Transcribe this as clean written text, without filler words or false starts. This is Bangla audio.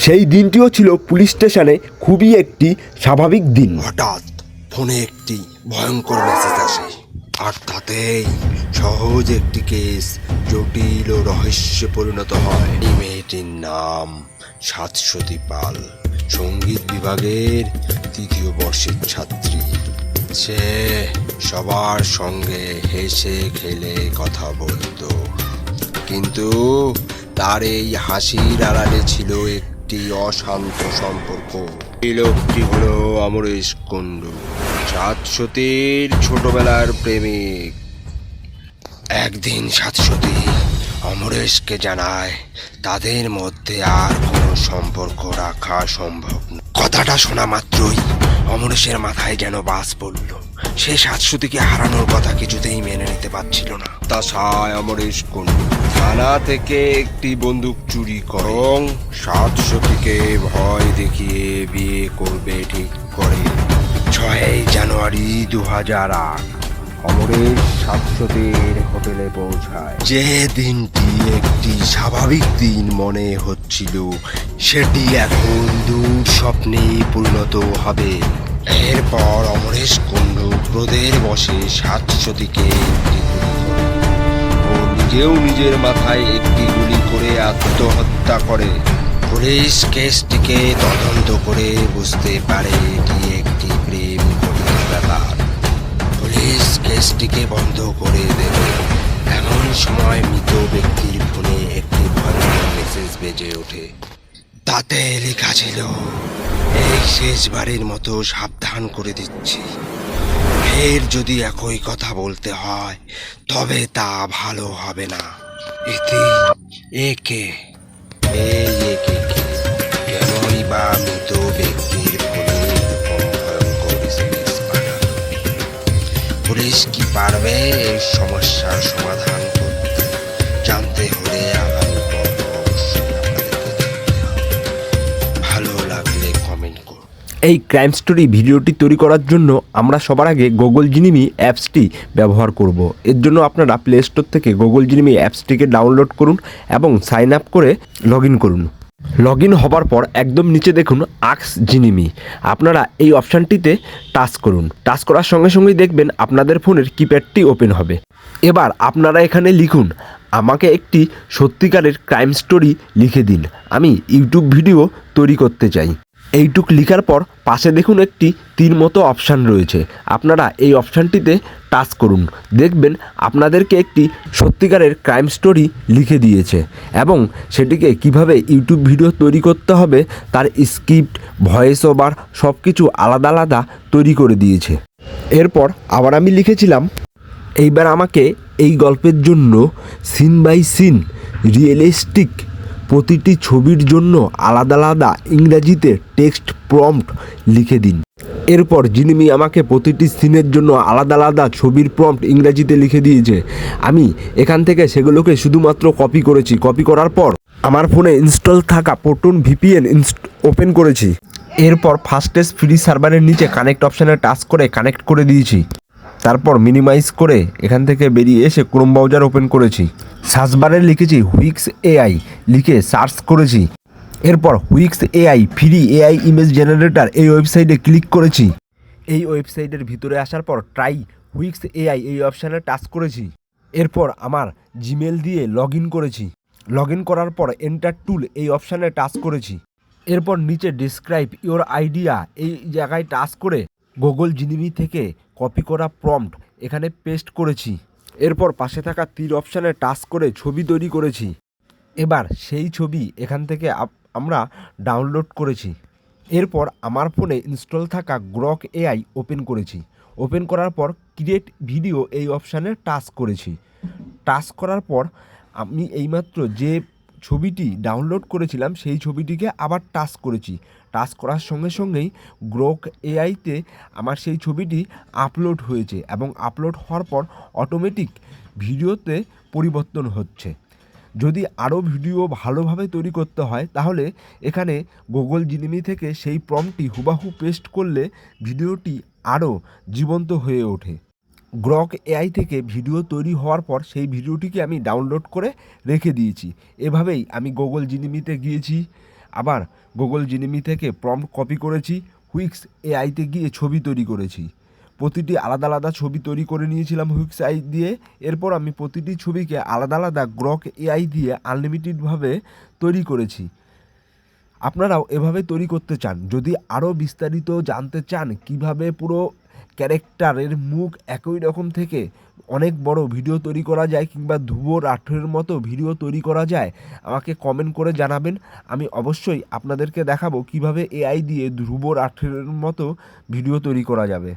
সেই দিনটিও ছিল পুলিশ স্টেশনে খুবই একটি স্বাভাবিক দিন। হঠাৎ ফোনে একটি ভয়ঙ্কর মেসেজ আসে, আর তাতেই সহজ একটি কেস জটিল ও রহস্যে পরিণত হয়। এই মেয়েটির নাম সাতসতী পাল, সঙ্গীত বিভাগের 3য় বর্ষের ছাত্রী। সে সবার সঙ্গে হেসে খেলে কথা বলতো, কিন্তু তার এই হাসির আড়ালে ছিল একটি অশান্ত সম্পর্ক। এই লোকটি হলো অমরেশ কুণ্ডু, সাতসতীর ছোটবেলার প্রেমিক। একদিন সাতসতী অমরেশকে জানায় তাদের মধ্যে আর কোনো সম্পর্ক রাখা সম্ভব না। কথাটা শোনা মাত্রই অমরেশের মাথায় যেন বাজ পড়ল। সে সাতসতীকে হারানোর কথা কিছুতেই মেনে নিতে পারছিল না। তাছাড়া অমরেশ কুণ্ডু থানা থেকে একটি বন্দুক চুরি করং সাতসতীকে ভয় দেখিয়ে বিয়ে করবে ঠিক করে। 6 জানুয়ারি 2008 অমরেশ সাতসতীর হোটেলে পৌঁছায়। যে দিনটি একটি স্বাভাবিক দিন মনে হচ্ছিল, সেটি এখন দুঃস্বপ্নে পরিণত হবে। এরপর অমরেশ কুণ্ডু ক্রোধের বশে সাতসতীকে একটি গুলি করে। ও নিজেও নিজের মাথায় একটি গুলি করে আত্মহত্যা করে। পুলিশ কেসটিকে তদন্ত করে বুঝতে পারে এটি একটি প্রেম ঘটিত ব্যাপার। পুলিশ কেসটিকে বন্ধ করে দেবে এমন সময় মৃত ব্যক্তির ফোনে একটি ভয়ঙ্কর মেসেজ বেজে ওঠে। তাতে লেখা ছিল, এই শেষবারের মতো সাবধান করে দিচ্ছি, ফের যদি একই কথা বলতে হয় তবে তা ভালো হবে না। এতে একে এই একে কেনই বা মৃত ব্যক্তির ফোনে এরকম ভয়ঙ্কর মেসেজ পাঠালো? পুলিশ কি পারবে এই সমস্যার সমাধান করতে? জানতে হলে আগামী পর্ব অবশ্যই আপনাদেরকে দেখতে হবে। ভালো লাগলে কমেন্ট করুন। এই ক্রাইম স্টোরি ভিডিওটি তৈরি করার জন্য আমরা সবার আগে গুগল জিনিমি অ্যাপসটি ব্যবহার করব। এর জন্য আপনারা প্লে স্টোর থেকে গুগল জিনিমি অ্যাপসটিকে ডাউনলোড করুন এবং সাইন আপ করে লগ ইন করুন। লগ ইন হবার পর একদম নিচে দেখুন আস্ক জিনিমি, আপনারা এই অপশানটিতে টাচ করুন। টাচ করার সঙ্গে সঙ্গেই দেখবেন আপনাদের ফোনের কিপ্যাডটি ওপেন হবে। এবার আপনারা এখানে লিখুন, আমাকে একটি সত্যিকারের ক্রাইম স্টোরি লিখে দিন, আমি ইউটিউব ভিডিও তৈরি করতে চাই। এইটুক লিখার পর পাশে দেখুন একটি তীর মতো অপশান রয়েছে, আপনারা এই অপশানটিতে টাচ করুন। দেখবেন আপনাদেরকে একটি সত্যিকারের ক্রাইম স্টোরি লিখে দিয়েছে এবং সেটিকে কিভাবে ইউটিউব ভিডিও তৈরি করতে হবে তার স্ক্রিপ্ট, ভয়েস ওভার সব কিছু আলাদা আলাদা তৈরি করে দিয়েছে। এরপর আবার আমি লিখেছিলাম, এইবার আমাকে এই গল্পের জন্য সিন বাই সিন রিয়েলিস্টিক প্রতিটি ছবির জন্য আলাদা আলাদা ইংরাজিতে টেক্সট প্রম্পট লিখে দিন। এরপর জিনিমি আমাকে প্রতিটি সিনের জন্য আলাদা আলাদা ছবির প্রম্পট ইংরাজিতে লিখে দিয়েছে। আমি এখান থেকে সেগুলোকে শুধুমাত্র কপি করেছি। কপি করার পর আমার ফোনে ইনস্টল থাকা প্রোটন ভিপিএন ওপেন করেছি। এরপর ফাস্টেস্ট ফ্রি সার্ভারের নিচে কানেক্ট অপশানে টাচ করে কানেক্ট করে দিয়েছি। তারপর মিনিমাইজ করে এখান থেকে বেরিয়ে এসে ক্রোম ব্রাউজার ওপেন করেছি। সার্চ বারে লিখেছি হুইক্স এআই, লিখে সার্চ করেছি। এরপর whisks AI free AI image generator এই ওয়েবসাইটে ক্লিক করেছি। এই ওয়েবসাইটের ভিতরে আসার পর ট্রাই হুইক্স এআই এই অপশানে টাচ করেছি। এরপর আমার জিমেল দিয়ে লগ ইন করেছি। লগ ইন করার পর এন্টার টুল এই অপশানে টাচ করেছি। এরপর নিচে ডিসক্রাইব ইওর আইডিয়া এই জায়গায় টাচ করে গুগল জিনিমি থেকে কপি করা প্রম্পট এখানে পেস্ট করেছি। এরপর পাশে থাকা তীর অপশানে টাচ করে ছবি তৈরি করেছি। এবার সেই ছবি এখান থেকে আমরা ডাউনলোড করেছি। এরপর আমার ফোনে ইনস্টল থাকা গ্রক এআই ওপেন করেছি। ওপেন করার পর ক্রিয়েট ভিডিও এই অপশানে টাচ করেছি। টাচ করার পর আমি এইমাত্র যে ছবিটি ডাউনলোড করেছিলাম সেই ছবিটিকে আবার টাচ করেছি। টাচ করার সঙ্গে সঙ্গেই গ্রক এআইতে আমার সেই ছবিটি আপলোড হয়েছে এবং আপলোড হওয়ার পর অটোমেটিক ভিডিওতে পরিবর্তন হচ্ছে। যদি আরও ভিডিও ভালোভাবে তৈরি করতে হয় তাহলে এখানে গুগল জিনিমি থেকে সেই প্রম্পটটি হুবাহু পেস্ট করলে ভিডিওটি আরও জীবন্ত হয়ে ওঠে। গ্রক এআই থেকে ভিডিও তৈরি হওয়ার পর সেই ভিডিওটিকে আমি ডাউনলোড করে রেখে দিয়েছি। এভাবেই আমি গুগল জিনিমিতে গিয়েছি, আবার গুগল জিনিমি থেকে প্রম্পট কপি করেছি, হুইক্স এআইতে গিয়ে ছবি তৈরি করেছি। প্রতিটি আলাদা আলাদা ছবি তৈরি করে নিয়েছিলাম হুইক্স এআই দিয়ে। এরপর আমি প্রতিটি ছবিকে আলাদা আলাদা গ্রক এআই দিয়ে আনলিমিটেডভাবে তৈরি করেছি। আপনারাও এভাবে তৈরি করতে চান? যদি আরও বিস্তারিত জানতে চান কিভাবে পুরো ক্যারেক্টারের মুখ একই রকম থেকে অনেক বড় ভিডিও তৈরি করা যায় কিংবা ধ্রুব রাঠের মতো ভিডিও তৈরি করা যায়, আমাকে কমেন্ট করে জানাবেন। আমি অবশ্যই আপনাদেরকে দেখাবো কিভাবে এআই দিয়ে ধ্রুব রাঠের মতো ভিডিও তৈরি করা যাবে।